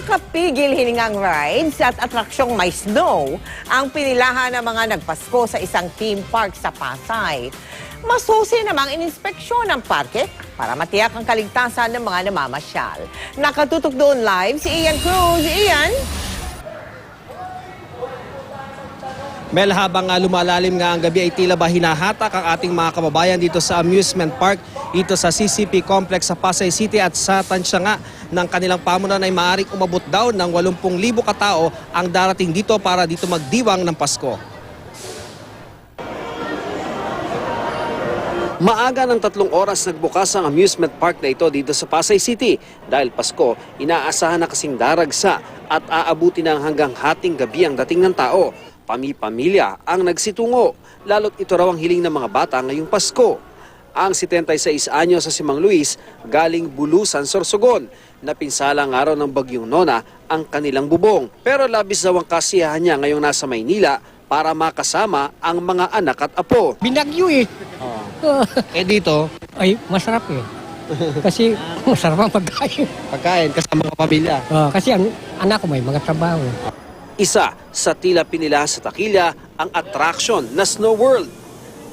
Nakakapigil hiningang rides at atraksyong may snow ang pinilahan ng mga nagpasko sa isang theme park sa Pasay. Masusi namang ininspeksyon ng parke para matiyak ang kaligtasan ng mga namamasyal. Nakatutok doon live si Ian Cruz. Ian? Mel, habang lumalalim nga ang gabi ay tila ba hinahatak ang ating mga kababayan dito sa amusement park, dito sa CCP Complex sa Pasay City at sa tansya nga ng kanilang pamunan ay maaaring umabot daw ng 80,000 katao ang darating dito para dito magdiwang ng Pasko. Maaga ng 3 oras nagbukas ang amusement park na ito dito sa Pasay City. Dahil Pasko, inaasahan na kasing daragsa at aabuti na hanggang hating gabi ang dating ng tao. Pamilya ang nagsitungo, lalo't ito raw ang hiling ng mga bata ngayong Pasko. Ang 76 anyo sa si Mang Luis galing Bulusan, Sorsogon. Napinsala nga raw ng bagyong Nona ang kanilang bubong. Pero labis daw ang kasiyahan niya ngayong nasa Maynila para makasama ang mga anak at apo. Binagyo eh. Dito, Ay, masarap eh. Kasi masarap ang pagkain. pagkain kasama mga pamilya. Kasi ang anak ko may mga trabaho. Isa sa tila pinila sa takilya ang attraction na Snow World.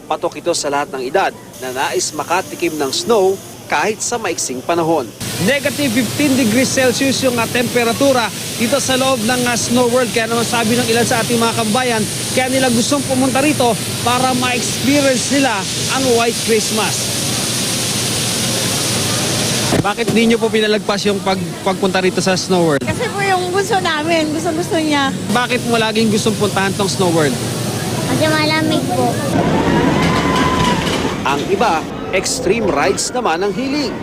Patok ito sa lahat ng edad na nais makatikim ng snow kahit sa maiksing panahon. Negative 15 degrees Celsius yung temperatura dito sa loob ng Snow World. Kaya naman sabi ng ilan sa ating mga kabayan, kaya nila gustong pumunta rito para ma-experience nila ang White Christmas. Bakit di nyo po pinalagpas yung pagpunta rito sa Snow World? Kasi po yung gusto namin, gusto niya. Bakit mo laging gustong puntahan tong Snow World? Kasi malamig po. Ang iba, extreme rides naman ang hiling.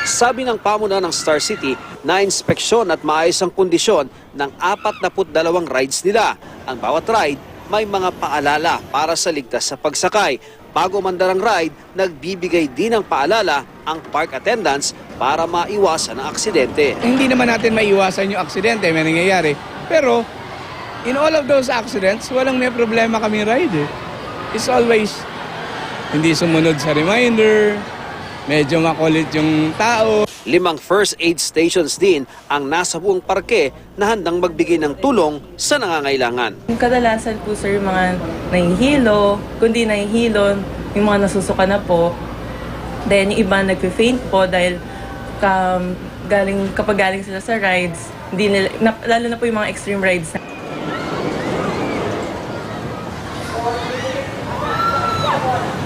Sabi ng pamunan ng Star City, na-inspeksyon at maayos ang kondisyon ng 42 rides nila. Ang bawat ride may mga paalala para sa ligtas sa pagsakay. Bago mandar ang ride, nagbibigay din ng paalala ang park attendants para maiwasan ang aksidente. Hindi naman natin maiwasan yung aksidente, may nangyayari. Pero, in all of those accidents, walang may problema kami ride eh. It's always hindi sumunod sa reminder, medyo makulit yung tao. 5 first aid stations din ang nasa buong parke na handang magbigay ng tulong sa nangangailangan. Kadalasan po sir, yung mga nahihilo, kundi nahihilo, yung mga nasusuka na po. Then yung iba nagpe-faint po dahil kapag galing sila sa rides, hindi nila, lalo na po yung mga extreme rides.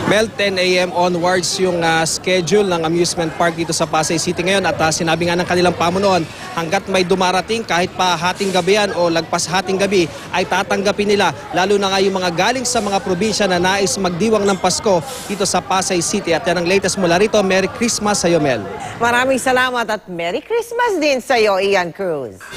Mel, 10 a.m. onwards yung schedule ng amusement park dito sa Pasay City ngayon at sinabi nga ng kanilang pamunuan, hanggat may dumarating kahit pa hating gabi yan o lagpas hating gabi ay tatanggapin nila, lalo na nga yung mga galing sa mga probinsya na nais magdiwang ng Pasko dito sa Pasay City. At yan ang latest mula rito. Merry Christmas sa iyo, Mel. Maraming salamat at Merry Christmas din sa iyo, Ian Cruz.